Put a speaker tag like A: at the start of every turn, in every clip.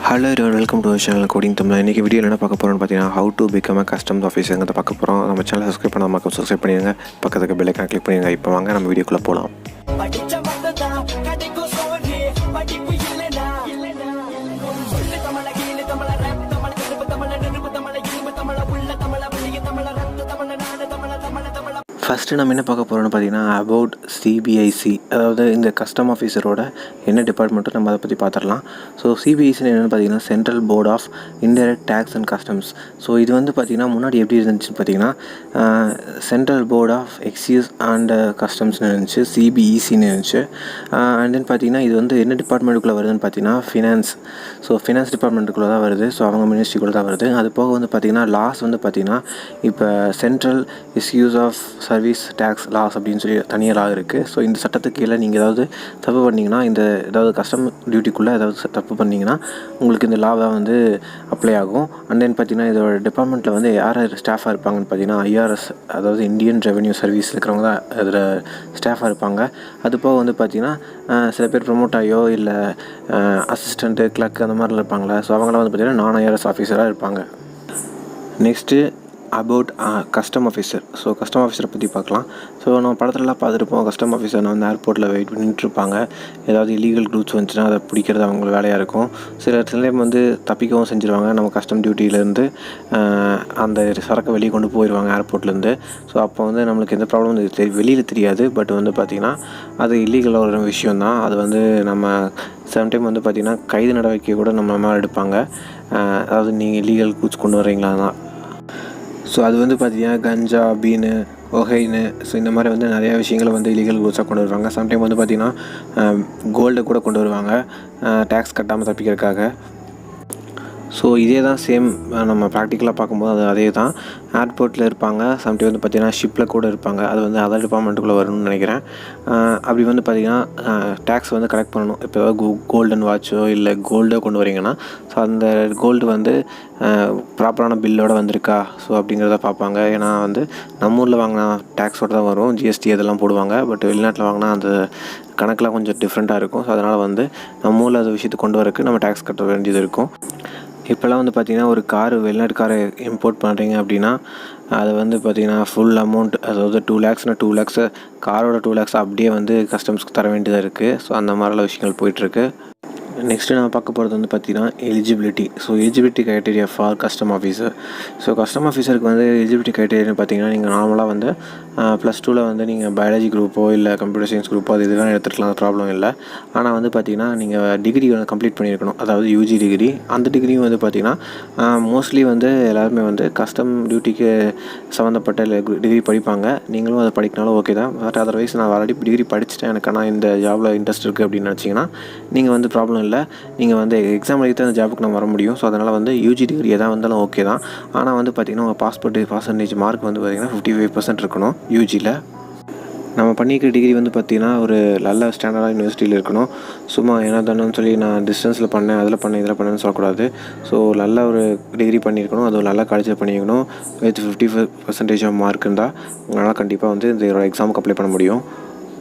A: Hello everyone, welcome to our channel coding Tamil. இன்றைக்கி video என்ன பார்க்க போகிறோம்னு பார்த்தீங்கன்னா, how to become a customs ஆஃபீஸருங்கிறத பார்க்க போகிறோம். நம்ம சேனல் சப்ஸ்கிரைப் பண்ணாமல் சப்ஸ்கிரைப் பண்ணிடுங்க, பக்கத்துக்கு பெல் ஐக்கான் கிளிக் பண்ணிடுங்க. இப்போ வாங்க நம்ம வீடியோக்குள்ளே போகலாம். ஃபஸ்ட்டு நம்ம என்ன பார்க்க போகிறோம்னு பார்த்தீங்கன்னா, அபவுட் சிபிஐசி, அதாவது இந்த கஸ்டம் ஆஃபீஸரோட என்ன டிபார்ட்மெண்ட்டோ நம்ம அதை பற்றி பார்த்துடலாம். ஸோ சிபிஐசின்னு என்னென்னு பார்த்தீங்கன்னா, central board of indirect tax and customs. So இது வந்து பார்த்திங்கன்னா முன்னாடி எப்படி இருந்துச்சுன்னு பார்த்தீங்கன்னா, central board of excise and கஸ்டம்ஸ்னு இருந்துச்சு, சிபிஇசின்னு இருந்துச்சு. அண்ட் தென் பார்த்திங்கன்னா இது வந்து என்ன டிபார்ட்மெண்ட்டுக்குள்ளே வருதுன்னு பார்த்தீங்கன்னா, ஃபினான்ஸ். ஸோ ஃபினான்ஸ் டிபார்ட்மெண்ட்டுக்குள்ளே தான் வருது. ஸோ அவங்க மினிஸ்ட்ரிக்குள்ளே தான் வருது. அது போக வந்து பார்த்திங்கன்னா லாஸ் வந்து பார்த்திங்கன்னா, இப்போ central issues of service tax laws அப்படின்னு சொல்லி தனியாக லா இருக்குது. ஸோ இந்த சட்டத்துக்கு கீழே நீங்கள் ஏதாவது தப்பு பண்ணிங்கன்னா, இந்த ஏதாவது கஸ்டம் டியூட்டிக்குள்ளே ஏதாவது தப்பு பண்ணிங்கன்னா உங்களுக்கு இந்த லா தான் வந்து அப்ளை ஆகும். அண்ட் தென் பார்த்திங்கன்னா இதோட டிபார்ட்மெண்ட்டில் வந்து யார் ஸ்டாஃபாக இருப்பாங்கன்னு பார்த்தீங்கன்னா, ஐஆர்எஸ், அதாவது இந்தியன் ரெவென்யூ சர்வீஸ் இருக்கிறவங்க தான் அதில் ஸ்டாஃபாக இருப்பாங்க. அது போக வந்து பார்த்திங்கன்னா சில பேர் ப்ரொமோட் ஆகியோ இல்லை அசிஸ்டண்ட்டு கிளர்க் அந்த மாதிரிலாம் இருப்பாங்களே. ஸோ அவங்களாம் வந்து பார்த்திங்கன்னா நான் ஐஆர்எஸ் ஆஃபீஸராக இருப்பாங்க. Next about custom officer. So custom ஆஃபீஸரை பற்றி பார்க்கலாம். ஸோ நம்ம படத்துலலாம் பார்த்துருப்போம், கஸ்டம் ஆஃபீஸர் வந்து ஏர்போர்ட்டில் வெயிட் பண்ணிட்டுருப்பாங்க. ஏதாவது இல்லீகல் குட்ஸ் வந்துச்சுன்னா அதை பிடிக்கிறது அவங்களுக்கு வேலையாக இருக்கும். சில டைம் வந்து தப்பிக்கவும் செஞ்சுருவாங்க. நம்ம கஸ்டம் டியூட்டியிலேருந்து அந்த சரக்கை வெளியே கொண்டு போயிடுவாங்க ஏர்போர்ட்லேருந்து. ஸோ அப்போ வந்து நம்மளுக்கு எந்த ப்ராப்ளம் வெளியில் தெரியாது. பட் வந்து பார்த்திங்கன்னா அது இல்லீகலாக ஒரு விஷயம் தான். அது வந்து நம்ம சம்டைம் வந்து பார்த்திங்கன்னா கைது நடவடிக்கை கூட நம்ம மேலே எடுப்பாங்க. அதாவது நீங்கள் இல்லீகல் குட்ஸ் கொண்டு வரீங்களா தான். ஸோ அது வந்து பார்த்திங்கன்னா கஞ்சா, பீனு, ஒகைனு, ஸோ இந்த மாதிரி வந்து நிறையா விஷயங்களை வந்து இல்லீகல் குட்ஸாக கொண்டு வருவாங்க. சம்டைம் வந்து பார்த்திங்கன்னா கோல்டை கூட கொண்டு வருவாங்க டேக்ஸ் கட்டாமல் தப்பிக்கிறதுக்காக. ஸோ இதே தான் சேம் நம்ம ப்ராக்டிக்கலாக பார்க்கும்போது அது அதே தான். ஏர்போர்ட்டில் இருப்பாங்க. சம்டைம் வந்து பார்த்திங்கன்னா ஷிப்பில் கூட இருப்பாங்க. அது வந்து அதர் டிபார்ட்மெண்ட்டுக்குள்ளே வரும்னு நினைக்கிறேன். அப்படி வந்து பார்த்திங்கன்னா டேக்ஸ் வந்து கலெக்ட் பண்ணணும். இப்போ ஏதாவது கோல்டன் வாட்சோ இல்லை கோல்டோ கொண்டு வரீங்கன்னா, ஸோ அந்த கோல்டு வந்து ப்ராப்பரான பில்லோடு வந்திருக்கா ஸோ அப்படிங்கிறத பார்ப்பாங்க. ஏன்னா வந்து நம்ம ஊரில் வாங்கினா டேக்ஸோடு தான் வரும், ஜிஎஸ்டி அதெல்லாம் போடுவாங்க. பட் வெளிநாட்டில் வாங்கினா அந்த கணக்கெலாம் கொஞ்சம் டிஃப்ரெண்ட்டாக இருக்கும். ஸோ அதனால் வந்து நம்ம ஊரில் அந்த விஷயத்தை கொண்டு வரக்கு நம்ம டேக்ஸ் கட்ட வேண்டியது இருக்கும். இப்போல்லாம் வந்து பார்த்திங்கன்னா ஒரு காரு, வெளிநாட்டு காரை இம்போர்ட் பண்ணுறீங்க அப்படின்னா அது வந்து பார்த்திங்கன்னா ஃபுல் அமௌண்ட், அதாவது 2 lakhsனால் 2 lakhs, காரோட 2 lakhs அப்படியே வந்து கஸ்டம்ஸ்க்கு தர வேண்டியதாக இருக்குது. ஸோ அந்த மாதிரிலாம் விஷயங்கள் போயிட்டுருக்கு. நெக்ஸ்ட்டு நம்ம பார்க்க போகிறது வந்து பார்த்திங்கன்னா eligibility. So eligibility criteria for custom officer. So custom ஆஃபீஸருக்கு வந்து எலிஜிபிலிட்டி க்ரைட்டீரியான்னு பார்த்திங்கன்னா, நீங்கள் நார்மலாக வந்து +2ல் வந்து நீங்கள் பயாலஜி குரூப்போ இல்லை கம்ப்யூட்டர் சயின்ஸ் குரூப்போ அது இதுதான் எடுத்துக்கலாம், ப்ராப்ளம் இல்லை. ஆனால் வந்து பார்த்திங்கன்னா நீங்கள் டிகிரி வந்து கம்ப்ளீட் பண்ணியிருக்கணும், அதாவது யூஜி டிகிரி. அந்த டிகிரியும் வந்து பார்த்திங்கன்னா மோஸ்ட்லி வந்து எல்லாருமே வந்து கஸ்டம் டியூட்டிக்கு சம்மந்தப்பட்ட டிகிரி படிப்பாங்க. நீங்களும் அதை படிக்கனாலும் ஓகே தான். பட் அதர்வைஸ் நான் ஆல்ரெடி டிகிரி படிச்சுட்டேன், எனக்கு ஆனால் இந்த ஜாபில் இன்ட்ரெஸ்ட் இருக்குது அப்படின்னு நினச்சிங்கன்னா நீங்கள் வந்து ப்ராப்ளம் இல்லை. நீங்கள் வந்து எக்ஸாம் எழுதி அந்த ஜாபுக்கு நம்ம வர முடியும். ஸோ அதனால் வந்து யூஜி டிகிரி எதாக வந்தாலும் ஓகே தான். ஆனால் வந்து பார்த்திங்கன்னா உங்கள் பர்சன்டேஜ் மார்க் வந்து பார்த்திங்கன்னா 55% இருக்கணும் யூஜியில். நம்ம பண்ணிக்கிற டிகிரி வந்து பார்த்திங்கன்னா ஒரு நல்ல ஸ்டாண்டர்டாக யூனிவர்சிட்டியில் இருக்கணும். சும்மா ஏன்னா தானேன்னு சொல்லி நான் டிஸ்டன்ஸில் பண்ணேன், அதில் பண்ணேன், இதில் பண்ணேன்னு சொல்லக்கூடாது. ஸோ நல்ல ஒரு டிகிரி பண்ணியிருக்கணும், அது ஒரு நல்ல காலேஜில் பண்ணியிருக்கணும். வித் 55% ஆஃப் மார்க் இருந்தால் உங்களால் கண்டிப்பாக வந்து இந்த எக்ஸாமுக்கு அப்ளை பண்ண முடியும்.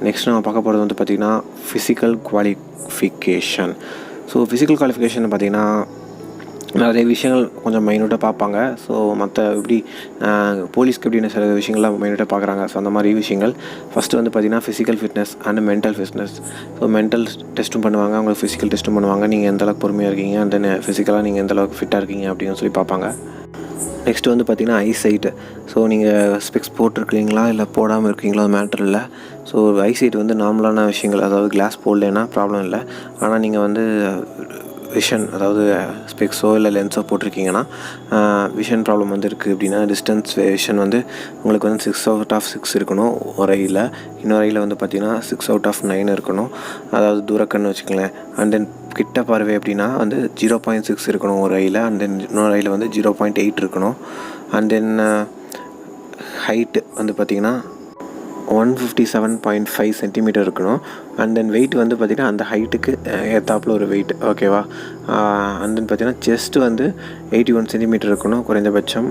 A: நெக்ஸ்ட் நம்ம பார்க்க போகிறது வந்து பார்த்திங்கன்னா physical qualification. So physical qualification பார்த்திங்கன்னா நிறைய விஷயங்கள் கொஞ்சம் மைனூட்டாக பார்ப்பாங்க. ஸோ மற்ற எப்படி போலீஸ்க்கு எப்படின்னு சில விஷயங்கள்லாம் மைனூட்டாக பார்க்குறாங்க. ஸோ அந்த மாதிரி விஷயங்கள் ஃபஸ்ட்டு வந்து பார்த்திங்கன்னா physical fitness and mental fitness. So mental டெஸ்ட்டும் பண்ணுவாங்க, அவங்களுக்கு ஃபிசிக்கல் டெஸ்ட்டும் பண்ணுவாங்க. நீங்கள் எந்தளவுக்கு பொறுமையாக இருக்கீங்க, அண்ட் தென் ஃபிசிக்கலாக நீங்கள் எந்தளவுக்கு ஃபிட்டாக இருக்கீங்க அப்படின்னு சொல்லி பார்ப்பாங்க. நெக்ஸ்ட்டு வந்து பார்த்திங்கன்னா ஐசைட்டு. ஸோ நீங்கள் ஸ்பெக்ஸ் போட்டிருக்கீங்களா இல்லை போடாமல் இருக்கீங்களா, அது மேட்டர் இல்லை. ஸோ ஐசைட் வந்து நார்மலான விஷயங்கள், அதாவது கிளாஸ் போடலைன்னா ப்ராப்ளம் இல்லை. ஆனால் நீங்கள் வந்து விஷன், அதாவது ஸ்பெக்ஸோ இல்லை லென்ஸோ போட்டிருக்கீங்கன்னா விஷன் ப்ராப்ளம் வந்து இருக்குது அப்படின்னா டிஸ்டன்ஸ் விஷன் வந்து உங்களுக்கு வந்து 6/6 இருக்கணும் ஒரு ஐயில். இன்னொரு ஐயில் வந்து பார்த்திங்கன்னா 6/9 இருக்கணும், அதாவது தூரக்கண்ணு வச்சுக்கங்களேன். அண்ட் தென் கிட்ட பார்வை அப்படின்னா வந்து 0.6 இருக்கணும் ஒரு ஐயில். அண்ட் தென் இன்னொரு ஐயில் வந்து 0.8 இருக்கணும். அண்ட் தென் ஹைட்டு வந்து பார்த்திங்கன்னா 157.5 சென்டிமீட்டர் இருக்கணும். அண்ட் தென் வெயிட் வந்து பார்த்திங்கன்னா அந்த ஹைட்டுக்கு ஏற்றாப்புல ஒரு வெயிட், ஓகேவா. அண்ட் தென் பார்த்திங்கன்னா செஸ்ட்டு வந்து 81 சென்டிமீட்டர் இருக்கணும் குறைந்தபட்சம்.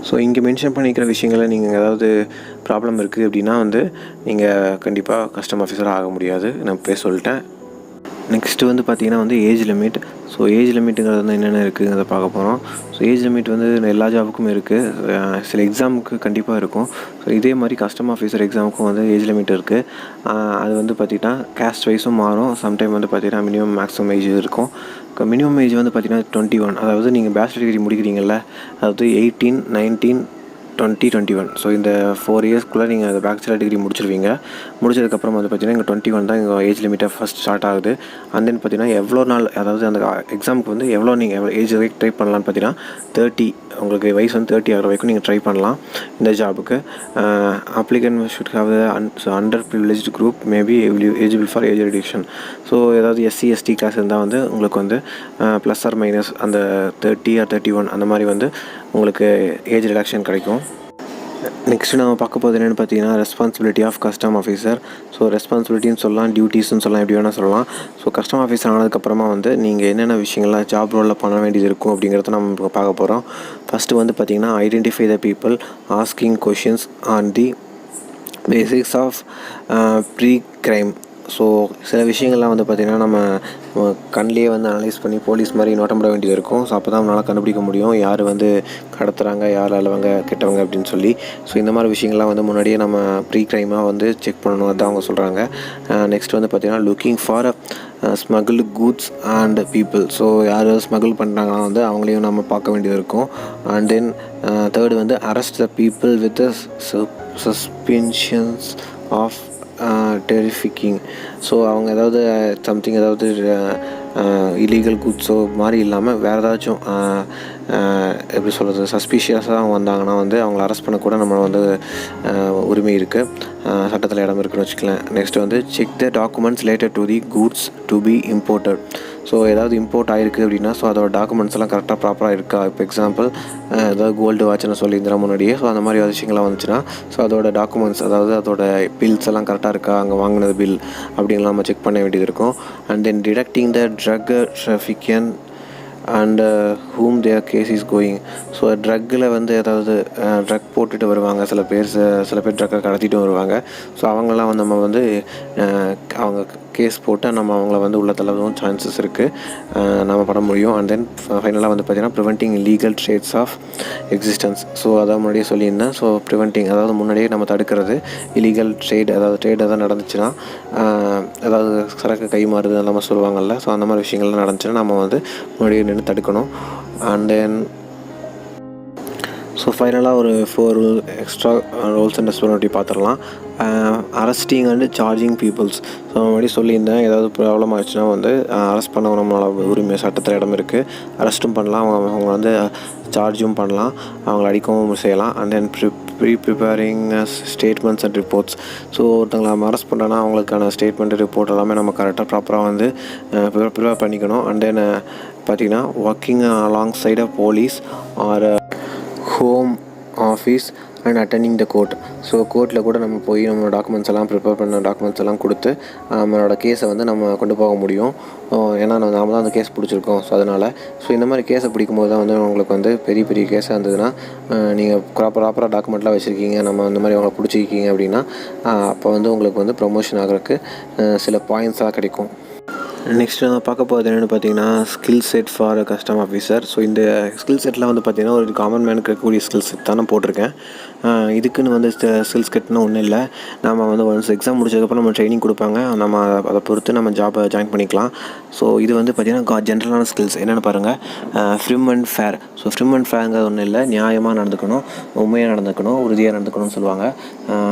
A: ஸோ இங்கே மென்ஷன் பண்ணிக்கிற விஷயங்களை நீங்கள் ஏதாவது ப்ராப்ளம் இருக்குது அப்படின்னா வந்து நீங்கள் கண்டிப்பாக கஸ்டம் ஆஃபீஸராக ஆக முடியாது, நான் போய் சொல்லிட்டேன். நெக்ஸ்ட்டு வந்து பார்த்திங்கன்னா வந்து ஏஜ் லிமிட். ஸோ ஏஜ் லிமிட்டுங்கிறது வந்து என்னென்ன இருக்குங்கிறத பார்க்க போகிறோம். ஸோ ஏஜ் லிமிட் வந்து எல்லா ஜாபுக்கும் இருக்குது, சில எக்ஸாமுக்கு கண்டிப்பாக இருக்கும். ஸோ இதே மாதிரி கஸ்டம் ஆஃபீஸர் எக்ஸாமுக்கும் வந்து ஏஜ் லிமிட் இருக்குது. அது வந்து பார்த்திங்கன்னா கேஸ்ட் வைஸும் மாறும். சம்டைம் வந்து பார்த்திங்கன்னா மினிமம் மேக்ஸிமம் ஏஜ் இருக்கும். மினிமம் ஏஜ் வந்து பார்த்திங்கன்னா 21. அதாவது நீங்கள் பேச்சுலர் டிகிரி முடிக்கிறீங்கல்ல, அதாவது 18, 19, 20, 21. ஸோ இந்த 4 இயர்ஸ்க்குள்ளே நீங்கள் அந்த பேச்சுலர் டிகிரி முடிச்சிருவீங்க. முடிச்சதுக்கப்புறம் வந்து பார்த்திங்கன்னா இங்கே 21 தான் இங்கே ஏஜ் லிமிட்டாக ஃபஸ்ட் ஸ்டார்ட் ஆகுது. அண்ட் தென் பார்த்திங்கன்னா எவ்வளோ நாள், அதாவது அந்த எக்ஸாமுக்கு வந்து நீங்கள் ஏஜ் வரைக்கும் ட்ரை பண்ணலான்னு பார்த்தீங்கன்னா 30, உங்களுக்கு வயசு வந்து 30 ஆகிற வரைக்கும் நீங்கள் ட்ரை பண்ணலாம் இந்த ஜாபுக்கு. Applicant should have under privileged group maybe eligible for age reduction. So ஏதாவது SC ST கிளாஸ் இருந்தால் வந்து உங்களுக்கு வந்து ப்ளஸ் ஆர் மைனஸ் அந்த 30 or 31 அந்த மாதிரி வந்து உங்களுக்கு ஏஜ் ரிடக்ஷன் கிடைக்கும். நெக்ஸ்ட்டு நம்ம பார்க்க போகிறது என்னென்னு பார்த்தீங்கன்னா responsibility of custom officer. So ரெஸ்பான்சிபிலிட்டின்னு சொல்லலாம், டியூட்டிஸ்ன்னு சொல்லலாம், எப்படி வேணால் சொல்லலாம். ஸோ கஸ்டம் ஆஃபீஸர் ஆனதுக்கப்புறமா வந்து நீங்கள் என்னென்ன விஷயங்கள்லாம் ஜாப் ரோலில் பண்ண வேண்டியது இருக்கும் அப்படிங்கிறத நம்ம இப்போ பார்க்க போகிறோம். ஃபஸ்ட்டு வந்து பார்த்திங்கன்னா identify the people asking questions on the basics of pre crime. So சில விஷயங்கள்லாம் வந்து பார்த்திங்கன்னா நம்ம கண்ணிலே வந்து அனலைஸ் பண்ணி போலீஸ் மாதிரி நோட்டம் போட வேண்டியது இருக்கும். ஸோ அப்போ தான் நம்மளால் கண்டுபிடிக்க முடியும் யார் வந்து கடத்துகிறாங்க, யார் நல்லவங்க கெட்டவங்க அப்படின்னு சொல்லி. ஸோ இந்த மாதிரி விஷயங்கள்லாம் வந்து முன்னாடியே நம்ம ப்ரீ க்ரைமாக வந்து செக் பண்ணணும், அதுதான் அவங்க சொல்கிறாங்க. நெக்ஸ்ட் வந்து பார்த்திங்கன்னா looking for smuggled goods and people. So யார் ஸ்மகிள் பண்ணுறாங்கன்னா வந்து அவங்களையும் நம்ம பார்க்க வேண்டியது இருக்கும். அண்ட் தென் தேர்டு வந்து arrest the people with suspensions of trafficking. So அவங்க ஏதாவது சம்திங் ஏதாவது இல்லீகல் குட்ஸோ மாதிரி இல்லாமல் வேறு ஏதாச்சும் எப்படி சொல்கிறது சஸ்பீஷியஸாக அவங்க வந்தாங்கன்னா வந்து அவங்கள அரெஸ்ட் பண்ணக்கூட நம்ம வந்து உரிமை இருக்குது, சட்டத்தில் இடம் இருக்குன்னு வச்சுக்கலாம். நெக்ஸ்ட்டு வந்து check the documents related to the goods to be imported. So ஏதாவது இம்போர்ட் ஆகிருக்கு அப்படின்னா ஸோ அதோட டாக்குமெண்ட்ஸ் எல்லாம் கரெக்டாக ப்ராப்பராக இருக்கா. இப்போ எக்ஸாம்பிள் ஏதாவது கோல்டு வாட்ச்னு சொல்லியிருந்தா முன்னாடியே, ஸோ அந்த மாதிரி விஷயங்கள்லாம் வந்துச்சுன்னா ஸோ அதோட டாக்குமெண்ட்ஸ், அதாவது அதோட பில்ஸ் எல்லாம் கரெக்டாக இருக்கா, அங்கே வாங்கினது பில் அப்படிங்கலாம் நம்ம செக் பண்ண வேண்டியது இருக்கும். And then detecting the drug trafficking and whom their case is going. So ட்ரக்கில் வந்து ஏதாவது ட்ரக் போட்டுட்டு வருவாங்க சில பேர் ட்ரக்கை கடத்திட்டு வருவாங்க. ஸோ அவங்களாம் வந்து நம்ம வந்து அவங்க கேஸ் போட்டு நம்ம அவங்கள வந்து உள்ள தள்ளவும் சான்சஸ் இருக்குது, நம்ம பண்ண முடியும். அண்ட் தென் ஃபைனலாக வந்து பார்த்திங்கன்னா preventing illegal trades of existence. So அதான் முன்னாடியே சொல்லியிருந்தேன். ஸோ ப்ரிவென்டிங் அதாவது முன்னாடியே நம்ம தடுக்கிறது இல்லீகல் ட்ரேட், அதாவது ட்ரேட் எதாவது நடந்துச்சுன்னா அதாவது சரக்கு கை மாறுது அந்த மாதிரி சொல்லுவாங்கள்ல, ஸோ அந்த மாதிரி விஷயங்கள்லாம் நடந்துச்சுன்னா நம்ம வந்து முன்னாடியே நின்று தடுக்கணும். அண்ட் தென் ஸோ ஃபைனலாக ஒரு 4 எக்ஸ்ட்ரா ரோல்ஸ் அண்ட் ரெஸ்பான்சிபிலிட்டி பார்த்துடலாம். Arresting and charging peoples. So முன்னாடி சொல்லியிருந்தேன் ஏதாவது ப்ராப்ளம் ஆச்சுன்னா வந்து அரெஸ்ட் பண்ண நம்மளோட உரிமை சட்டத்தில் இடம் இருக்குது, அரெஸ்ட்டும் பண்ணலாம், அவங்க வந்து சார்ஜும் பண்ணலாம், அவங்கள அடிக்கவும் செய்யலாம். And then preparing statements and reports. So ஒருத்தங்களை நம்ம அரெஸ்ட் பண்ணுறோன்னா அவங்களுக்கான ஸ்டேட்மெண்ட் ரிப்போர்ட் எல்லாமே நம்ம கரெக்டாக ப்ராப்பராக வந்து ப்ரிப்பேர் பண்ணிக்கணும். அண்ட் தென் பார்த்திங்கன்னா working alongside of police or home office and attending the court. So கோர்ட்டில் கூட நம்ம போய் நம்மளோட டாக்குமெண்ட்ஸ் எல்லாம் ப்ரிப்பேர் பண்ண டாக்குமெண்ட்ஸ் எல்லாம் கொடுத்து நம்மளோட கேஸை வந்து நம்ம கொண்டு போக முடியும். ஏன்னா நாம தான் அந்த கேஸ் பிடிச்சிருக்கோம். ஸோ அதனால் இந்த மாதிரி கேஸை பிடிக்கும்போது தான் வந்து உங்களுக்கு வந்து பெரிய பெரிய கேஸாக இருந்ததுன்னா நீங்கள் ப்ராப்பராக டாக்குமெண்ட்லாம் வச்சுருக்கீங்க, நம்ம இந்த மாதிரி அவங்கள பிடிச்சிருக்கீங்க அப்படின்னா அப்போ வந்து உங்களுக்கு வந்து ப்ரொமோஷன் ஆகிறதுக்கு சில பாயிண்ட்ஸாக கிடைக்கும். நெக்ஸ்ட் நம்ம பார்க்க போகிறது என்னென்னு பார்த்தீங்கன்னா skill set for custom officer. So இந்த ஸ்கில் செட்டில் வந்து பார்த்திங்கன்னா ஒரு காமன் மேனுக்கு இருக்கக்கூடிய ஸ்கில் செட் தான் நான் போட்டிருக்கேன். இதுக்குன்னு வந்து ஸ்கில் செட்னு ஒன்றும் இல்லை. நம்ம வந்து ஒன்ஸ் எக்ஸாம் முடிச்சதுக்கப்புறம் நம்ம ட்ரைனிங் கொடுப்பாங்க, நம்ம அதை பொறுத்து நம்ம ஜாப்பை ஜாயின் பண்ணிக்கலாம். ஸோ இது வந்து பார்த்திங்கன்னா ஜென்ரலான ஸ்கில்ஸ் என்னென்னு பாருங்கள். Firm and fair. So firm and ஃபேருங்கிறது ஒன்றும் இல்லை, நியாயமாக நடந்துக்கணும், உண்மையாக நடந்துக்கணும், உறுதியாக நடந்துக்கணும்னு சொல்லுவாங்க.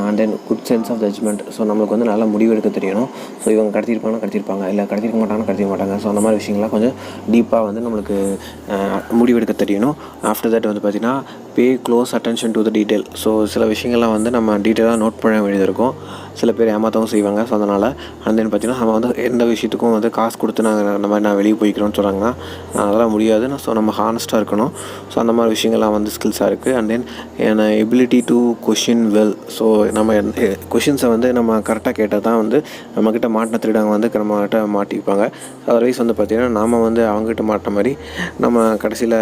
A: And then good sense of judgment. So நம்மளுக்கு வந்து நல்லா முடிவெடுக்க தெரியணும். ஸோ இவங்க கடத்திருப்பாங்க, இல்லை கடத்திருக்க மாட்டாங்க. ஸோ அந்த மாதிரி விஷயங்கள்லாம் கொஞ்சம் டீப்பாக வந்து நம்மளுக்கு முடிவெடுக்க தெரியணும். ஆஃப்டர் தட் வந்து பார்த்திங்கன்னா pay close attention to the detail. So சில விஷயங்கள்லாம் வந்து நம்ம டீட்டெயிலாக நோட் பண்ண வேண்டியது இருக்கும். சில பேர் ஏமாற்றவும் செய்வாங்க. ஸோ அதனால் அண்ட் தென் பார்த்திங்கன்னா நம்ம வந்து எந்த விஷயத்துக்கும் வந்து காசு கொடுத்து நான் வெளியே போய்க்கிறோன்னு சொல்கிறாங்கன்னா அதெல்லாம் முடியாது. ஸோ நம்ம ஹானஸ்ட்டாக இருக்கணும். ஸோ அந்த மாதிரி விஷயங்கள்லாம் வந்து ஸ்கில்ஸாக இருக்குது. And then ability to question well. So நம்ம கொஷின்ஸை வந்து நம்ம கரெக்டாக கேட்டால் தான் வந்து நம்மக்கிட்ட மாட்டின திருடாங்க வந்து நம்மகிட்ட மாட்டிப்பாங்க. அதர்வைஸ் வந்து பார்த்திங்கன்னா நாம் வந்து அவங்ககிட்ட மாட்டின மாதிரி நம்ம கடைசியில்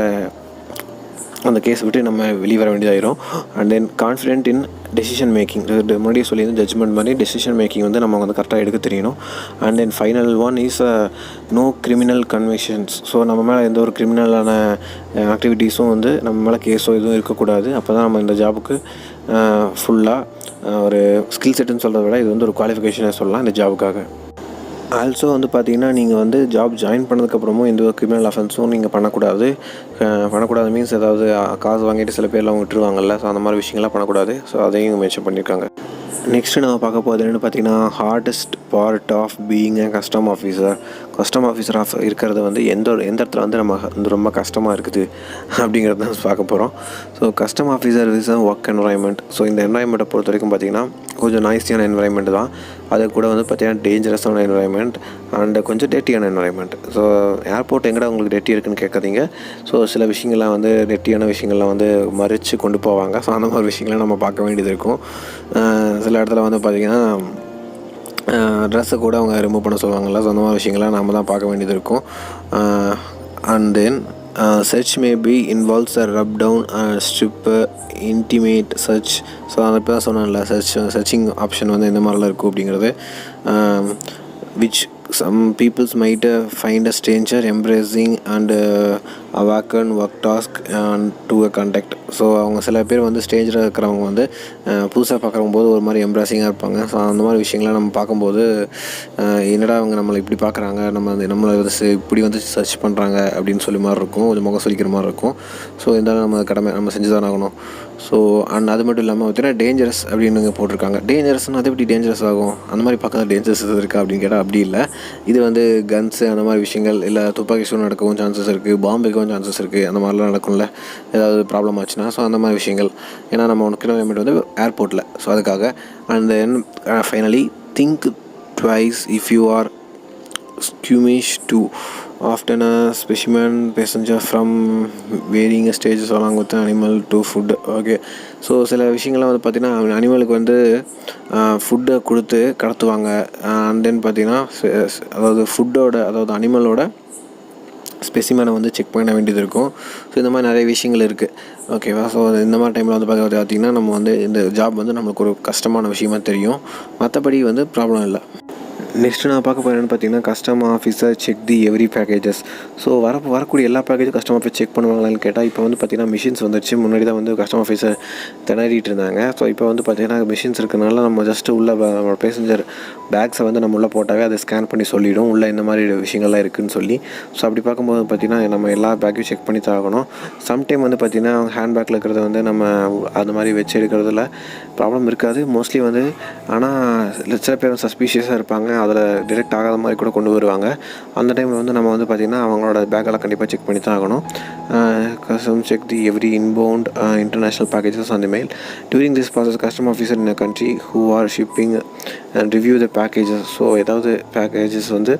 A: அந்த கேஸ் விட்டு நம்ம வெளியே வர வேண்டியதாயிரும். And then confident in decision making, முன்னாடியே சொல்லியிருந்து ஜட்ஜ்மெண்ட் மாதிரி டெசிஷன் மேக்கிங் வந்து நம்ம வந்து கரெக்டாக எடுக்க தெரியணும். And then final one is no criminal convictions. So நம்ம மேலே எந்த ஒரு கிரிமினலான ஆக்டிவிட்டீஸும் வந்து நம்ம மேலே கேஸோ எதுவும் இருக்கக்கூடாது. அப்போ தான் நம்ம இந்த ஜாபுக்கு ஃபுல்லாக ஒரு ஸ்கில் செட்டுன்னு சொல்கிறத விட இது வந்து ஒரு குவாலிஃபிகேஷனை சொல்லலாம் இந்த ஜாபுக்காக. ஆல்சோ வந்து பார்த்திங்கன்னா நீங்கள் வந்து ஜாப் ஜாயின் பண்ணதுக்கப்புறமும் எந்த ஒரு கிரிமினல் அஃபென்ஸும் நீங்கள் பண்ணக்கூடாது. மீன்ஸ் ஏதாவது காசு வாங்கிட்டு சில பேர்லாம் விட்டுருவாங்கல்ல, ஸோ அந்த மாதிரி விஷயங்கள்லாம் பண்ணக்கூடாது. ஸோ அதையும் மென்ஷன் பண்ணியிருக்காங்க. நெக்ஸ்ட்டு நம்ம பார்க்க போகிறது என்னென்னு பார்த்தீங்கன்னா hardest part of being a custom officer. Custom ஆஃபீஸராக இருக்கிறது வந்து எந்த இடத்துல வந்து நம்ம வந்து ரொம்ப கஷ்டமாக இருக்குது அப்படிங்கிறது தான் பார்க்க போகிறோம். So custom officer is a work environment. So இந்த என்வரான்மெண்ட்டை பொறுத்த வரைக்கும் பார்த்திங்கன்னா கொஞ்சம் நாய்ஸியான என்வரான்மெண்ட் தான். அது கூட வந்து பார்த்திங்கன்னா டேஞ்சரஸான என்வரான்மெண்ட் அண்ட் கொஞ்சம் டெட்டியான என்வரான்மெண்ட். ஸோ ஏர்போர்ட் எங்கடா உங்களுக்கு டெட்டி இருக்குன்னு கேட்காதீங்க. ஸோ சில விஷயங்கள்லாம் வந்து டெட்டியான விஷயங்கள்லாம் வந்து மறைச்சு கொண்டு போவாங்க. ஸோ அந்த மாதிரி விஷயங்கள்லாம் நம்ம பார்க்க வேண்டியது இருக்கும். சில இடத்துல வந்து பார்த்திங்கன்னா ட்ரெஸ்ஸை கூட அவங்க ரிமூவ் பண்ண சொல்லுவாங்கள்ல. ஸோ அந்த மாதிரி விஷயங்கள்லாம் நம்ம தான் பார்க்க வேண்டியது இருக்கும். And then search may be involves a rub down, strip, intimate search. So அதை இப்போ தான் சொன்னேன்ல, சர்ச்சிங் ஆப்ஷன் வந்து எந்த மாதிரிலாம் இருக்கும் அப்படிங்கிறது. which some peoples might find a stranger embracing and awaken work task and to a contact. So அவங்க சில பேர் வந்து ஸ்டேஜில் இருக்கிறவங்க வந்து புதுசாக பார்க்குறவங்க போது ஒரு மாதிரி எம்ப்ராசிங்காக இருப்பாங்க. ஸோ அந்த மாதிரி விஷயங்கள்லாம் நம்ம பார்க்கும்போது என்னடா அவங்க நம்மளை இப்படி பார்க்குறாங்க, நம்மளை இப்படி வந்து சர்ச் பண்ணுறாங்க அப்படின்னு சொல்லி மாதிரி இருக்கும், கொஞ்சம் முகம் சொல்லிக்கிற மாதிரி இருக்கும். ஸோ இருந்தாலும் நம்ம கடமை நம்ம செஞ்சு தான் ஆகணும். ஸோ அண்ட் அது மட்டும் இல்லாமல் பார்த்தீங்கன்னா டேஞ்சரஸ் அப்படின்னு போட்டிருக்காங்க. டேஞ்சரஸ்னால் அது எப்படி டேஞ்சரஸ் ஆகும், அந்த மாதிரி பார்க்க டேஞ்சரஸ் இருக்கா அப்படின்னு கேட்டால் அப்படி இல்லை. இது வந்து கன்ஸு அந்த மாதிரி விஷயங்கள், இல்லை துப்பாக்கி சூடு நடக்கவும் சான்சஸ் இருக்குது, பாம்பு வைக்கவும் சான்சஸ் இருக்குது, அந்த மாதிரிலாம் நடக்கும்ல ஏதாவது ப்ராப்ளம் ஆச்சுன்னா. ஸோ அந்த மாதிரி விஷயங்கள், ஏன்னா நம்ம கிலோமீட்டர் வந்து ஏர்போர்ட்டில், ஸோ அதுக்காக. And then finally think twice if you are squeamish to often a specimen passenger from varying stages along with the animal to food. Okay, so சில விஷயங்கள்லாம் வந்து பார்த்திங்கன்னா அனிமலுக்கு வந்து ஃபுட்டை கொடுத்து கடத்துவாங்க. அண்ட் தென் பார்த்திங்கன்னா அதாவது அனிமலோட ஸ்பெசிமனை வந்து செக் பண்ண வேண்டியது இருக்கும். ஸோ இந்த மாதிரி நிறைய விஷயங்கள் இருக்குது. ஓகேவா? ஸோ இந்த மாதிரி டைமில் வந்து பார்த்திங்கன்னா நம்ம வந்து இந்த ஜாப் வந்து நம்மளுக்கு ஒரு கஷ்டமான விஷயமா தெரியும். மற்றபடி வந்து ப்ராப்ளம் இல்லை. நெக்ஸ்ட்டு நான் பார்க்க போகிறேன்னு பார்த்தீங்கன்னா கஸ்டம் ஆஃபீஸர் செக் தி எவ்ரி பேக்கேஜஸ். ஸோ வரக்கூடிய எல்லா பேக்கேஜும் கஸ்டம் ஆஃபீஸ் செக் பண்ணுவாங்களான்னு கேட்டால் இப்போ வந்து பார்த்திங்கன்னா மிஷின்ஸ் வந்துடுச்சு. முன்னாடி தான் வந்து கஸ்டம் ஆஃபீஸர் திணறிட்டு இருந்தாங்க. ஸோ இப்போ வந்து பார்த்திங்கன்னா மிஷின்ஸ் இருக்கிறனால நம்ம ஜஸ்ட்டு உள்ள நம்ம பேசஞ்சர் பேக்ஸை வந்து நம்ம உள்ளே போட்டாவே அதை ஸ்கேன் பண்ணி சொல்லிவிடும் உள்ளே இந்த மாதிரி விஷயங்கள்லாம் இருக்குதுன்னு சொல்லி. ஸோ அப்படி பார்க்கும்போது பார்த்திங்கன்னா நம்ம எல்லா பேக்கையும் செக் பண்ணி தான் ஆகணும். சம்டைம் வந்து பார்த்திங்கன்னா ஹேண்ட் பேக்கில் இருக்கிறத வந்து நம்ம அந்த மாதிரி வச்சு எடுக்கிறதுல ப்ராப்ளம் இருக்காது மோஸ்ட்லி வந்து. ஆனால் சில பேர் சஸ்பீஷியஸாக இருப்பாங்க, அதில் டிரெக்ட் ஆகாத மாதிரி கூட கொண்டு வருவாங்க. அந்த டைமில் வந்து நம்ம வந்து பார்த்திங்கன்னா அவங்களோட பேக்கெல்லாம் கண்டிப்பாக செக் பண்ணி தான் ஆகணும். Custom check the every inbound international packages on the mail. During this process custom officer in a country who are shipping and review the packages. So ஏதாவது பேக்கேஜஸ் வந்து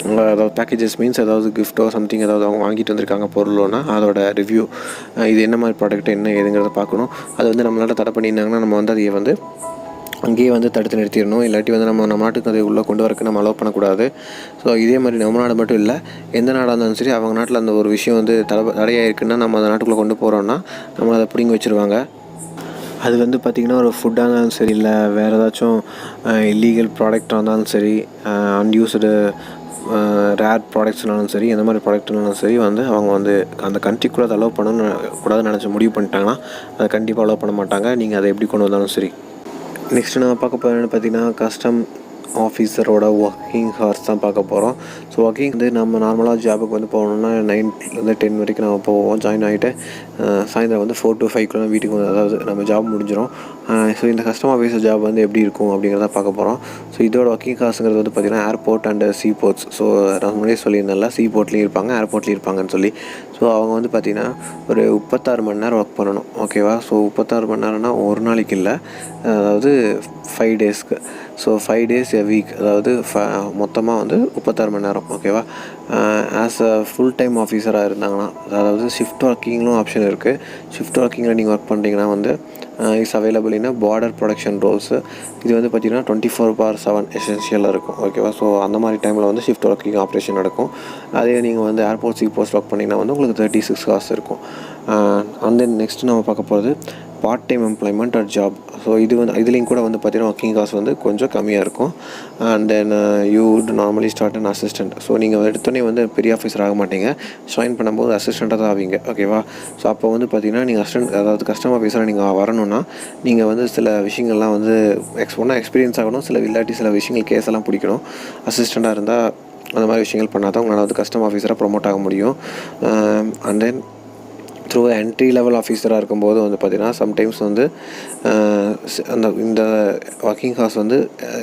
A: அதாவது பேக்கேஜஸ் மீன்ஸ் ஏதாவது கிஃப்ட்டோ சம்திங் ஏதாவது அவங்க வாங்கிட்டு வந்திருக்காங்க பொருளோன்னா அதோட ரிவ்யூ, இது என்ன மாதிரி ப்ராடக்ட் என்ன ஏதுங்கிறத பார்க்கணும். அது வந்து நம்மளால் தடை பண்ணியிருந்தாங்கன்னா நம்ம வந்து அதை வந்து அங்கேயே வந்து தடுத்து நிறுத்திடணும். இல்லாட்டி வந்து நம்ம நாட்டுக்கு அதை உள்ளே கொண்டு வரக்கு நம்ம அலோவ் பண்ணக்கூடாது. ஸோ இதே மாதிரி நம்ம நாடு மட்டும் இல்லை, எந்த நாடாக இருந்தாலும் சரி அவங்க நாட்டில் அந்த ஒரு விஷயம் வந்து தடையாக இருக்குன்னா நம்ம அந்த நாட்டுக்குள்ளே கொண்டு போகிறோன்னா நம்ம அதை பிடிங்கி வச்சுருவாங்க. அது வந்து பார்த்திங்கன்னா ஒரு ஃபுட்டாக இருந்தாலும் சரி, இல்லை வேறு ஏதாச்சும் இல்லீகல் ப்ராடக்டாக இருந்தாலும் சரி, அன்யூஸ்டு ரேர் ப்ராடக்ட்ஸ்னாலும் சரி, எந்த மாதிரி ப்ராடக்ட்னாலும் சரி வந்து அவங்க வந்து அந்த கண்ட்ரிக்குள்ளே அதை அலோவ் கூடாதுன்னு நினச்சி முடிவு பண்ணிட்டாங்கன்னா அதை கண்டிப்பாக அலோவ் பண்ண மாட்டாங்க, நீங்கள் அதை எப்படி கொண்டு வந்தாலும் சரி. நெக்ஸ்ட்டு நம்ம பார்க்க போகிறோன்னு பார்த்திங்கன்னா கஸ்டம் ஆஃபீஸரோட ஒர்க்கிங் ஹவர்ஸ் தான் பார்க்க போகிறோம். ஸோ ஒர்க்கிங் வந்து நம்ம நார்மலாக ஜாபுக்கு வந்து போகணுன்னா 9 to 10 வரைக்கும் நம்ம போவோம். ஜாயின் ஆகிட்டு சாயந்தரம் வந்து 4 to 5 வீட்டுக்கு வந்து அதாவது நம்ம ஜாப் முடிஞ்சிடும். ஸோ இந்த கஸ்டம் ஆஃபீஸர் ஜாப் வந்து எப்படி இருக்கும் அப்படிங்கிறத பார்க்க போகிறோம். ஸோ இதோட ஒர்க்கிங் ஹவர்ஸுங்கிறது வந்து பார்த்திங்கன்னா airport and sea ports. So நான் முன்னாடியே சொல்லியிருந்தேன்ல, சீ போர்ட்லேயும் இருப்பாங்க ஏர்போர்ட்லேயும் இருப்பாங்கன்னு சொல்லி. ஸோ அவங்க வந்து பார்த்திங்கன்னா ஒரு 36 மணி நேரம் ஒர்க் பண்ணணும். ஓகேவா? ஸோ 36 மணி நேரம்னா ஒரு நாளைக்கு இல்லை, அதாவது 5 டேஸ்க்கு. ஸோ 5 days a week, அதாவது மொத்தமாக வந்து 36 மணி நேரம். ஓகேவா? ஆஸ் அ ஃபுல் டைம் ஆஃபீஸராக இருந்தாங்கன்னா, அதாவது ஷிஃப்ட் ஒர்க்கிங்லும் ஆப்ஷன் இருக்குது. ஷிஃப்ட் ஒர்க்கிங்கில் நீங்கள் ஒர்க் பண்ணுறீங்கன்னா வந்து is available in border production rolls. இது வந்து பார்த்திங்கன்னா 24/7 எசென்ஷியலாக இருக்கும். ஓகேவா? ஸோ அந்த மாதிரி டைமில் வந்து ஷிஃப்ட் ஒர்க்கிங் ஆப்ரேஷன் நடக்கும். அதே நீங்கள் வந்து ஏர்போர்ட் போஸ்ட் ஒர்க் பண்ணிங்கன்னா வந்து உங்களுக்கு 36 ஹவர்ஸ் இருக்கும். அண்ட் தென் நெக்ஸ்ட்டு நம்ம பார்க்க போகிறது part time employment R job. So இது வந்து இதுலேயும் கூட வந்து பார்த்திங்கன்னா ஒர்க்கிங் ஹவர்ஸ் வந்து கொஞ்சம் கம்மியாக இருக்கும். And then you would normally start an assistant. So நீங்கள் எடுத்தோடனே வந்து பெரிய ஆஃபீஸர் ஆக மாட்டீங்க. ஜாயின் பண்ணும்போது அசிஸ்டண்ட்டாக தான் ஆவீங்க. ஓகேவா? ஸோ அப்போ வந்து பார்த்திங்கன்னா நீங்கள் அதாவது கஸ்டமர் ஆஃபீஸராக நீங்கள் வரணும்னா நீங்கள் வந்து சில விஷயங்கள்லாம் வந்து எக்ஸ்பீரியன்ஸ் ஆகணும். இல்லாட்டி சில விஷயங்கள் கேஸெல்லாம் பிடிக்கணும். அசிஸ்டண்ட்டாக இருந்தால் அந்த மாதிரி விஷயங்கள் பண்ணால் தான் உங்களால் வந்து கஸ்டமர் ஆஃபீஸராக ப்ரொமோட் ஆக முடியும். And then through entry level ஆஃபீஸராக இருக்கும்போது வந்து பார்த்திங்கன்னா சம்டைம்ஸ் வந்து இந்த ஒர்க்கிங் ஹவர்ஸ் வந்து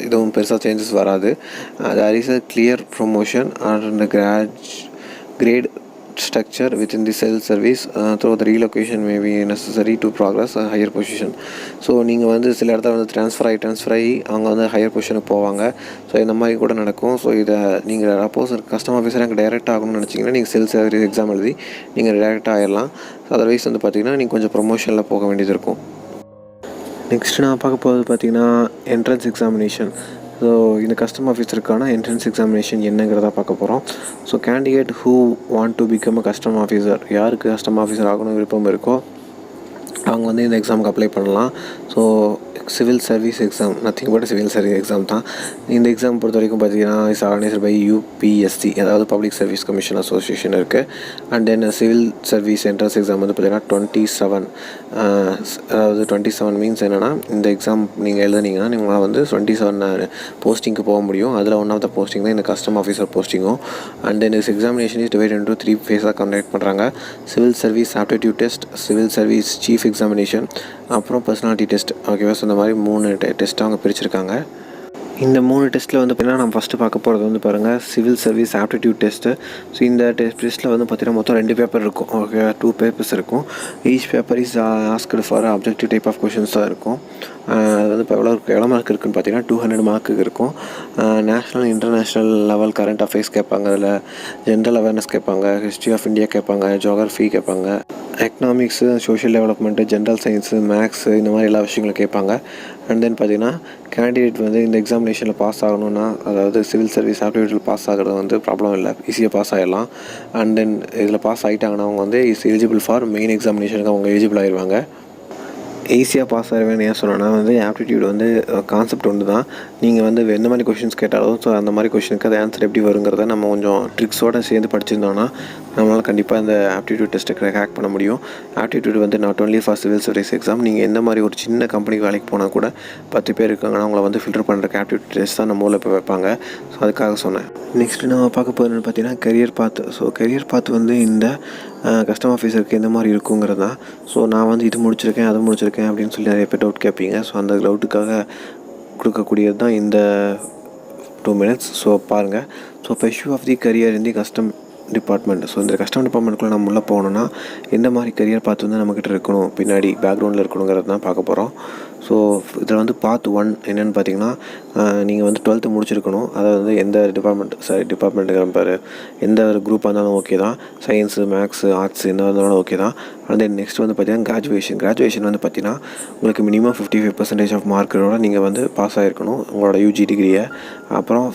A: இதுவும் பெருசாக சேஞ்சஸ் வராது. There is a clear promotion or இந்த grade structure within the cell service through the relocation may be necessary to progress a higher position. So நீங்கள் வந்து சில இடத்துல வந்து ட்ரான்ஸ்ஃபர் ஆகி அவங்க வந்து ஹையர் பொசிஷனுக்கு போவாங்க. ஸோ இந்த மாதிரி கூட நடக்கும். ஸோ இதை நீங்கள் சப்போஸ் கஸ்டமர் ஆஃபீஸர் எனக்கு டைரெக்ட் ஆகணும்னு நினச்சிங்கன்னா நீங்கள் செல் சர்வீஸ் எக்ஸாம் எழுதி நீங்கள் டைரெக்டாக ஆகிடலாம். அதர்வைஸ் வந்து பார்த்திங்கன்னா நீங்கள் கொஞ்சம் ப்ரொமோஷனில் போக வேண்டியது இருக்கும். நெக்ஸ்ட்டு நான் பார்க்க போகிறது பார்த்திங்கன்னா என்ட்ரன்ஸ் எக்ஸாமினேஷன். ஸோ இந்த கஸ்டமர் ஆஃபீஸருக்கான என்ட்ரன்ஸ் எக்ஸாமினேஷன் என்னங்கிறத பார்க்க போகிறோம். So candidate who want to become a customer officer, யாருக்கு கஸ்டமர் ஆஃபீஸர் ஆகணும் விருப்பம் இருக்கோ அவங்க வந்து இந்த எக்ஸாமுக்கு அப்ளை பண்ணலாம். So civil service exam, nothing but civil service exam தான். இந்த எக்ஸாம் பொறுத்த வரைக்கும் பார்த்தீங்கன்னா இஸ் ஆர்கனைஸ்ட் பை UPSC, அதாவது பப்ளிக் சர்வீஸ் கமிஷன் அசோசியேஷன் இருக்குது. And then civil service entrance exam வந்து பார்த்திங்கன்னா 27, அதாவது 27 மீன்ஸ் என்னென்னா இந்த எக்ஸாம் நீங்கள் எழுதுனீங்கன்னா நீங்களால் வந்து 27 போஸ்டிங்க்கு போக முடியும். அதில் ஒன் ஆஃப் த போஸ்டிங் தான் இந்த கஸ்டம் ஆஃபீஸர் போஸ்டிங்கும். And then is examination is divide into 3 ஃபேஸாக கண்டக்ட் பண்ணுறாங்க. Civil service aptitude test, civil service chief examination, அப்புறம் பர்சனாலிட்டி டெஸ்ட். ஓகேவா? ஸோ இந்த மாதிரி 3 டெஸ்ட் அவங்க பிரிச்சிருக்காங்க. இந்த 3 டெஸ்ட்டில் வந்து பார்த்திங்கன்னா நம்ம ஃபஸ்ட்டு பார்க்க போகிறது வந்து பாருங்கள் civil service aptitude test. So இந்த டெஸ்ட்டில் வந்து பார்த்திங்கன்னா மொத்தம் 2 பேப்பர் இருக்கும். ஓகே, 2 பேப்பர்ஸ் இருக்கும். Each paper is asked for objective type of questions தான் இருக்கும். அது வந்து இப்போ எவ்வளோ மார்க் இருக்குதுன்னு பார்த்தீங்கன்னா 200 மார்க்குக்கு இருக்கும். National international level current affairs கேட்பாங்க, அதில் ஜென்ரல் அவேர்னஸ் கேட்பாங்க, ஹிஸ்ட்ரி ஆஃப் இந்தியா கேட்பாங்க, ஜியோகிராஃபி கேட்பாங்க, economics, social development, general science, maths, இந்த மாதிரி எல்லா விஷயங்களும் கேட்பாங்க. அண்ட் தென் பார்த்திங்கன்னா கேண்டிடேட் வந்து இந்த எக்ஸாமினேஷனில் பாஸ் ஆகணுன்னா, அதாவது சிவில் சர்வீஸ் ஆப்டிடியூட்டில் பாஸ் ஆகிறது வந்து ப்ராப்ளம் இல்லை, ஈஸியாக பாஸ் ஆகிடலாம். அண்ட் தென் இதில் பாஸ் ஆகிட்டாங்கன்னா அவங்க வந்து இஸ் எலிஜிபிள் ஃபார் மெயின் எக்ஸாமினேஷனுக்கு அவங்க எலிஜிபிள் ஆகிடுவாங்க. ஈஸியாக பாஸ் ஆகிடுவேன்னு ஏன் சொன்னேன்னா வந்து ஆப்டிடியூட் வந்து கான்செப்ட் ஒன்று தான். நீங்கள் வந்து எந்த மாதிரி கொஷின்ஸ் கேட்டாலும் ஸோ அந்த மாதிரி கொஷினுக்கு அது ஆன்சர் எப்படி வருங்கிறத நம்ம கொஞ்சம் ட்ரிக்ஸோடு சேர்ந்து படிச்சிருந்தோன்னா நம்மளால் கண்டிப்பாக இந்த ஆப்டிடியூட் டெஸ்ட்டை கிராக் பண்ண முடியும். ஆப்டிடியூட் வந்து not only for civil service exam, நீங்கள் எந்த மாதிரி ஒரு சின்ன கம்பெனிக்கு வேலைக்கு போனால் கூட 10 பேர் இருக்காங்கன்னா அவங்கள வந்து ஃபில்டர் பண்ணுறக்கு ஆப்டிடியூட் டெஸ்ட் தான் நம்ம ஊரில் இப்போ வைப்பாங்க. ஸோ அதுக்காக சொன்னேன். நெக்ஸ்ட்டு நம்ம பார்க்க போகிறதுன்னு பார்த்தீங்கன்னா கெரியர் பாத். ஸோ கெரியர் பாத் வந்து இந்த கஸ்டமர் ஆஃபீஸருக்கு எந்த மாதிரி இருக்குங்கிறது தான். ஸோ நான் வந்து இது முடிச்சிருக்கேன் அது முடிச்சிருக்கேன் அப்படின்னு சொல்லி நிறைய பேர் டவுட் கேட்பீங்க. ஸோ அந்த டவுட்டுக்காக கொடுக்கக்கூடியது தான் இந்த 2 minutes. ஸோ பாருங்கள். So pursue of the career in the custom department. So இந்த கஸ்டம் டிபார்ட்மெண்ட்டுக்குள்ளே நம்ம உள்ளே போகணுன்னா எந்த மாதிரி கரியர் பார்த்து வந்து நம்மக்கிட்ட இருக்கணும், பின்னாடி பேக்ரவுண்டில் இருக்கணுங்கிறது தான் பார்க்க போகிறோம். ஸோ இதில் வந்து பார்ட் 1 என்னென்னு பார்த்தீங்கன்னா நீங்கள் வந்து 12th முடிச்சிருக்கணும். அதாவது வந்து எந்த டிபார்ட்மெண்ட்டுங்கிற பாரு எந்த ஒரு குரூப்பாக இருந்தாலும் ஓகே தான். சயின்ஸு, மேக்ஸு, ஆர்ட்ஸு என்ன இருந்தாலும் ஓகே தான். அண்ட் தென் நெக்ஸ்ட் வந்து பார்த்தீங்கன்னா கிராஜுவேஷன் வந்து பார்த்தீங்கன்னா உங்களுக்கு மினிமம் 55% ஆஃப் மார்க்கோட நீங்கள் வந்து பாஸ் ஆகிருக்கணும் உங்களோட UG டிகிரியை. அப்புறம்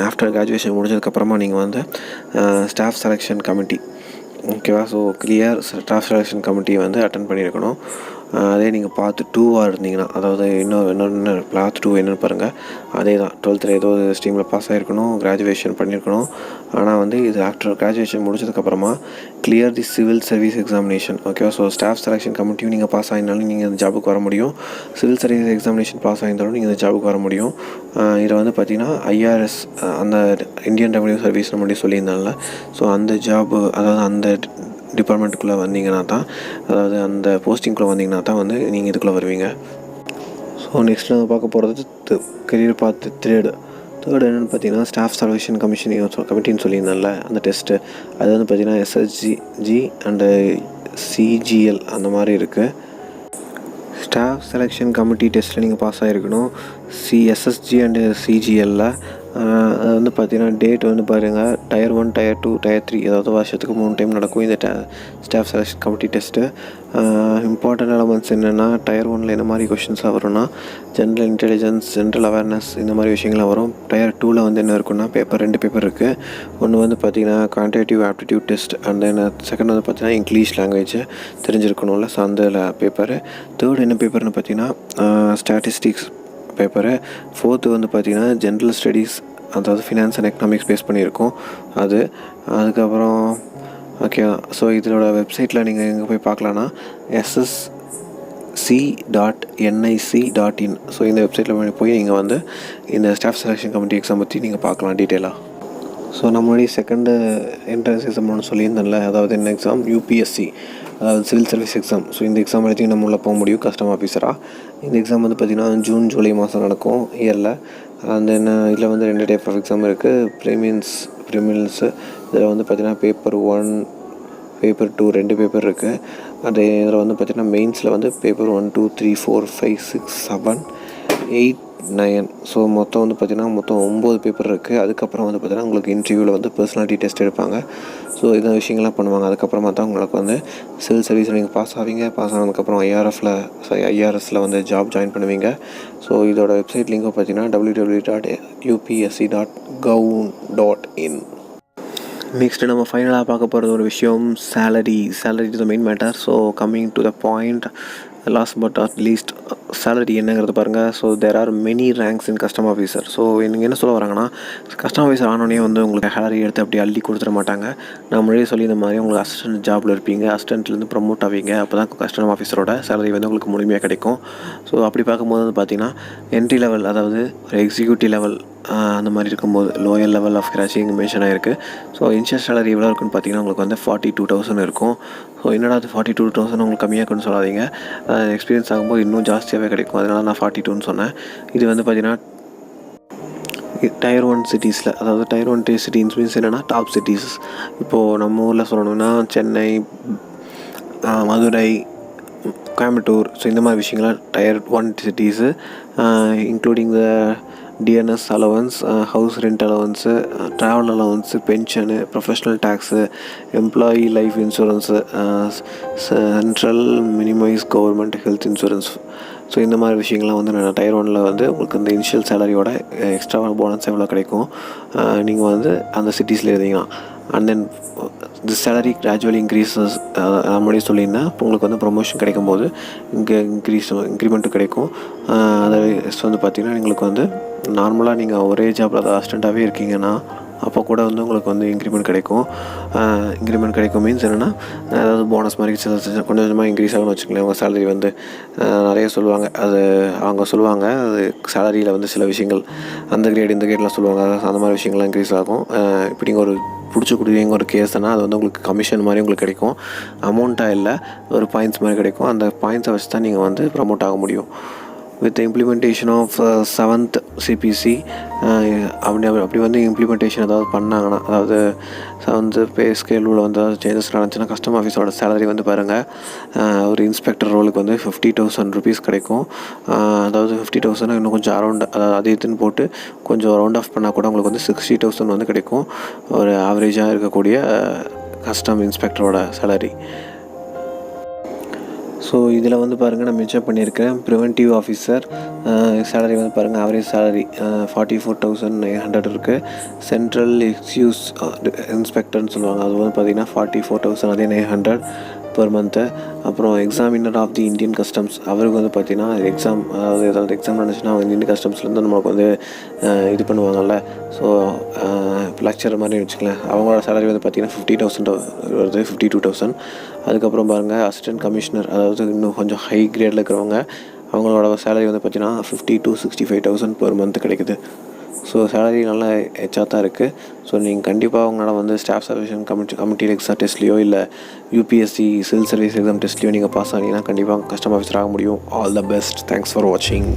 A: ஆஃப்டர் கிராஜுவேஷன் முடிஞ்சதுக்கப்புறமா நீங்கள் வந்து ஸ்டாஃப் செலெக்ஷன் கமிட்டி, ஓகேவா? ஸோ கிளியர் ஸ்டாஃப் செலெக்ஷன் கமிட்டியை வந்து அட்டன் பண்ணியிருக்கணும். அதே நீங்கள் பார்ட் 2வாக இருந்தீங்கன்னா, அதாவது இன்னொன்று பார்ட் 2 என்னென்னு பாருங்கள். அதே தான் 12th ஏதோ ஸ்ட்ரீமில் பாஸ் ஆகிருக்கணும், கிராஜுவேஷன் பண்ணியிருக்கணும். ஆனால் வந்து இது ஆஃப்டர் கிராஜுவேஷன் முடிச்சதுக்கப்புறமா clear the civil service examination, ஓகேவா? ஸோ ஸ்டாஃப் செலெக்ஷன் கமிட்டியும் நீங்கள் பாஸ் ஆகிருந்தாலும் நீங்கள் இந்த ஜாபுக்கு வர முடியும். சிவில் சர்வீஸ் எக்ஸாமினேஷன் பாஸ் ஆகிருந்தாலும் நீங்கள் இந்த ஜாபுக்கு வர முடியும். இதில் வந்து பார்த்திங்கன்னா IRS, அந்த இந்தியன் ரெவன்யூ சர்வீஸ் முன்னாடி சொல்லியிருந்தால, ஸோ அந்த ஜாபு, அதாவது அந்த டிபார்ட்மெண்ட்டுக்குள்ளே வந்தீங்கன்னா தான், அதாவது அந்த போஸ்டிங்குள்ளே வந்தீங்கன்னா தான் வந்து நீங்கள் இதுக்குள்ளே வருவீங்க. ஸோ நெக்ஸ்ட் நம்ம பார்க்க போகிறது கெரியர் பார்த்து தேர்டு என்னென்னு பார்த்தீங்கன்னா ஸ்டாஃப் செலெக்ஷன் கமிட்டின்னு சொல்லியிருந்தால அந்த டெஸ்ட்டு. அது வந்து பார்த்திங்கன்னா SSG அண்டு CGL அந்த மாதிரி இருக்குது. ஸ்டாஃப் செலெக்ஷன் கமிட்டி டெஸ்ட்டில் நீங்கள் பாஸ் ஆகிருக்கணும். SSG அண்டு CGLல. அது வந்து பார்த்திங்கன்னா டேட் வந்து பாருங்கள் Tier 1, Tier 2, Tier 3 அதாவது வருஷத்துக்கு 3 டைம் நடக்கும் இந்த staff selection committee test. Important elements என்னென்னா Tier 1 என்ன மாதிரி கொஷின்ஸாக வரும்னா ஜென்ரல் இன்டெலிஜென்ஸ், ஜென்ரல் அவேர்னஸ் இந்த மாதிரி விஷயங்கள்லாம் வரும். Tier 2ல் வந்து என்ன இருக்குன்னா ரெண்டு பேப்பர் இருக்குது. ஒன்று வந்து பார்த்திங்கன்னா quantitative aptitude test and then second வந்து பார்த்திங்கன்னா இங்கிலீஷ் லாங்குவேஜ் தெரிஞ்சிருக்கணும்ல, ஸோ அந்த பேப்பரு. தேர்ட் என்ன பேப்பர்னு பார்த்திங்கன்னா ஸ்டாட்டிஸ்டிக்ஸ் பேப்பரு. ஃபோர்த்து வந்து பார்த்திங்கன்னா ஜென்ரல் ஸ்டடீஸ், அதாவது ஃபினான்ஸ் அண்ட் எக்கனாமிக்ஸ் பேஸ் பண்ணியிருக்கோம் அது. அதுக்கப்புறம் ஓகே, ஸோ இதோட வெப்சைட்டில் நீங்கள் எங்கே போய் பார்க்கலான்னா ssc.nic.in. ஸோ இந்த வெப்சைட்டில் போய் நீங்கள் வந்து இந்த ஸ்டாஃப் செலெக்ஷன் கமிட்டி எக்ஸாம் பற்றி நீங்கள் பார்க்கலாம் டீட்டெயிலாக. ஸோ நம்மளுடைய செகண்டு என்ட்ரன்ஸ் எக்ஸாம் ஒன்று சொல்லியிருந்தேன்ல, அதாவது என்ன எக்ஸாம், யூபிஎஸ்சி, அதாவது சிவில் சர்வீஸ் எக்ஸாம். ஸோ இந்த எக்ஸாம் எழுதி நம்ம உள்ள போக முடியும் கஸ்டம் ஆஃபீஸராக. இந்த எக்ஸாம் வந்து பார்த்திங்கன்னா ஜூன் ஜூலை மாதம் நடக்கும் இயரில். அண்ட் தென் இதில் வந்து 2 டைப் ஆஃப் எக்ஸாம் இருக்குது. ப்ரிமில்ஸு இதில் வந்து பார்த்திங்கன்னா பேப்பர் 1, பேப்பர் 2 2 பேப்பர் இருக்குது. அதே இதில் வந்து பார்த்திங்கன்னா மெயின்ஸில் வந்து பேப்பர் 1, 2, 3, 4, 5, 6, 7, 8, 9. ஸோ மொத்தம் வந்து பார்த்திங்கன்னா 9 பேப்பர் இருக்குது. அதுக்கப்புறம் வந்து பார்த்திங்கன்னா உங்களுக்கு இன்டர்வியூவில் வந்து பர்சனாலிட்டி டெஸ்ட் எடுப்பாங்க. ஸோ இதை விஷயங்கள்லாம் பண்ணுவாங்க. அதுக்கப்புறமா தான் உங்களுக்கு வந்து சிவில் சர்வீஸில் நீங்கள் பாஸ் ஆவீங்க. பாஸ் ஆனதுக்கப்புறம் ஐஆர்எஸில் வந்து ஜாப் ஜாயின் பண்ணுவீங்க. ஸோ இதோட வெப்சைட் லிங்க் பார்த்திங்கன்னா www.upsc.gov.in. நெக்ஸ்ட்டு நம்ம ஃபைனலாக பார்க்க போகிறது ஒரு விஷயம், salary is the main matter. So coming to the point, last but not least, salary என்னங்கிறது பாருங்கள். So there are many ranks in custom officer. So நீங்கள் என்ன சொல்ல வராங்கன்னா, கஸ்டம் ஆஃபீஸர் ஆனோடனே வந்து உங்களுக்கு சேலரி எடுத்து அப்படி அள்ளி கொடுத்துட மாட்டாங்க. நான் முன்னாடியே சொல்லி இந்த மாதிரி உங்களுக்கு அசிஸ்டன்ட் ஜாபில் இருப்பீங்க, அசிஸ்டன்ட்லேருந்து ப்ரமோட் ஆவீங்க. அப்போ தான் கஸ்டம் ஆஃபீஸரோட சேலரி வந்து உங்களுக்கு முழுமையாக கிடைக்கும். ஸோ அப்படி பார்க்கும்போது வந்து பார்த்திங்கன்னா என்ட்ரி லெவல், அதாவது ஒரு எக்ஸிக்யூட்டிவ் லெவல் அந்த மாதிரி இருக்கும்போது லோயர் லெவல் ஆஃப் கிராச்சி இங்கே மென்ஷன் ஆகிருக்கு. ஸோ இன்ஷியல் சேலரி எவ்வளோ இருக்குன்னு பார்த்தீங்கன்னா உங்களுக்கு வந்து 42,000 இருக்கும். ஸோ என்னடா அது 42,000 உங்களுக்கு கம்மியாக இருக்குன்னு சொல்லாதீங்க, எக்ஸ்பீரியன்ஸ் ஆகும்போது இன்னும் ஜாஸ்தியாகவே கிடைக்கும். அதனால நான் 42ன்னு சொன்னேன். இது வந்து பார்த்திங்கன்னா Tier 1 சிட்டிஸில், அதாவது Tier 1 சிட்டிஸ் மீன்ஸ் என்னென்னா டாப் சிட்டிஸ். இப்போது நம்ம ஊரில் சொல்லணும்னா சென்னை, மதுரை, கோயம்புத்தூர், ஸோ இந்த மாதிரி விஷயங்கள்லாம் Tier 1 cities. Including the DNS allowance, house rent allowance, travel allowance, pension, professional tax, employee life insurance, central minimise government health insurance. So இந்த மாதிரி விஷயங்கள்லாம் வந்து Tier 1 வந்து உங்களுக்கு இந்த இனிஷியல் சேலரியோட எக்ஸ்ட்ரா போனஸ் எவ்வளோ கிடைக்கும் நீங்கள் வந்து அந்த சிட்டிஸில் இருந்தீங்கன்னா. And then the salary gradually increases. நம்மளே சொல்லியிருந்தேன், இப்போ உங்களுக்கு வந்து ப்ரொமோஷன் கிடைக்கும் போது இங்கே இன்க்ரிமெண்ட்டும் கிடைக்கும். அதை வந்து பார்த்திங்கன்னா எங்களுக்கு வந்து நார்மலாக நீங்கள் ஒரே ஜாப்பில் அதாவது அசிஸ்டண்ட்டாகவே இருக்கீங்கன்னா அப்போ கூட வந்து உங்களுக்கு வந்து இன்க்ரிமெண்ட் கிடைக்கும். இன்க்ரிமெண்ட் கிடைக்கும் மீன்ஸ் என்னென்னா, அதாவது போனஸ் மாதிரி கொஞ்சம் கொஞ்சமாக இன்க்ரீஸ் ஆகும்னு வச்சுக்கோங்களேன். உங்கள் சேலரி வந்து நிறைய சொல்லுவாங்க, அது அவங்க சொல்லுவாங்க, அது சேலரியில் வந்து சில விஷயங்கள் அந்த கிரேட் இந்த கிரேட்லாம் சொல்லுவாங்க, அந்த மாதிரி விஷயங்கள்லாம் இன்க்ரீஸ் ஆகும். இப்போ நீங்கள் ஒரு பிடிச்சி கொடுக்குறீங்க ஒரு கேஸ்னால் அது வந்து உங்களுக்கு கமிஷன் மாதிரி உங்களுக்கு கிடைக்கும். அமௌண்ட்டாக இல்லை, ஒரு பாயிண்ட்ஸ் மாதிரி கிடைக்கும். அந்த பாயிண்ட்ஸை வச்சு தான் நீங்கள் வந்து ப்ரமோட் ஆக முடியும். With implementation of 7th CPC அப்படி வந்து இம்ப்ளிமெண்டேஷன் ஏதாவது பண்ணாங்கன்னா, அதாவது 7th பே ஸ்கேலில் வந்து சேஞ்சஸ் நடந்துச்சுன்னா கஸ்டம் ஆஃபீஸோட சேலரி வந்து பாருங்கள், ஒரு இன்ஸ்பெக்டர் ரோலுக்கு வந்து 50,000 rupees கிடைக்கும். அதாவது 50,000 இன்னும் கொஞ்சம் அரௌண்ட், அதாவது அது இதுன்னு போட்டு கொஞ்சம் ரவுண்ட் ஆஃப் பண்ணால் கூட உங்களுக்கு வந்து 60,000 வந்து கிடைக்கும். ஒரு ஆவரேஜாக இருக்கக்கூடிய கஸ்டம் இன்ஸ்பெக்டரோட சேலரி. ஸோ இதில் வந்து பாருங்கள், நான் மென்ஷன் பண்ணியிருக்கேன் ப்ரிவென்டிவ் ஆஃபீஸர் சேலரி வந்து பாருங்கள், ஆவரேஜ் சேலரி 44,900 இருக்குது. சென்ட்ரல் எக்ஸ்கியூஸ் இன்ஸ்பெக்டர்னு சொல்லுவாங்க, அது வந்து பார்த்திங்கன்னா 44,900 per month. அப்புறம் examiner of the Indian customs, அவருக்கு வந்து பார்த்திங்கன்னா எக்ஸாம், அதாவது ஏதாவது எக்ஸாம் நடந்துச்சுன்னா அவங்க இந்தியன் கஸ்டம்ஸ்லேருந்து நம்மளுக்கு வந்து இது பண்ணுவாங்கள்ல, ஸோ லெக்சர் மாதிரி வச்சுக்கலாம். அவங்களோட சேலரி வந்து பார்த்திங்கன்னா 50,000 வருது, 52,000. அதுக்கப்புறம் பாருங்கள் அசிஸ்டன்ட் கமிஷனர், அதாவது இன்னும் கொஞ்சம் ஹை கிரேடில் இருக்கிறவங்க, அவங்களோட சேலரி வந்து பார்த்திங்கன்னா 50,000 to 65,000 per month கிடைக்குது. ஸோ சேலரி நல்லா எச்சாக தான் இருக்குது. ஸோ நீங்கள் கண்டிப்பாக உங்களால் வந்து ஸ்டாஃப் செலெக்ஷன் கமிட்டி எக்ஸாம் டெஸ்ட்லேயோ இல்லை யூபிஎஸ்சி சிவில் சர்வீஸ் எக்ஸாம் டெஸ்ட்லேயோ நீங்கள் பாஸ் ஆனீங்கன்னா கண்டிப்பாக கஸ்டம் ஆஃபீஸர் ஆக முடியும். All the best. Thanks for வாட்சிங்.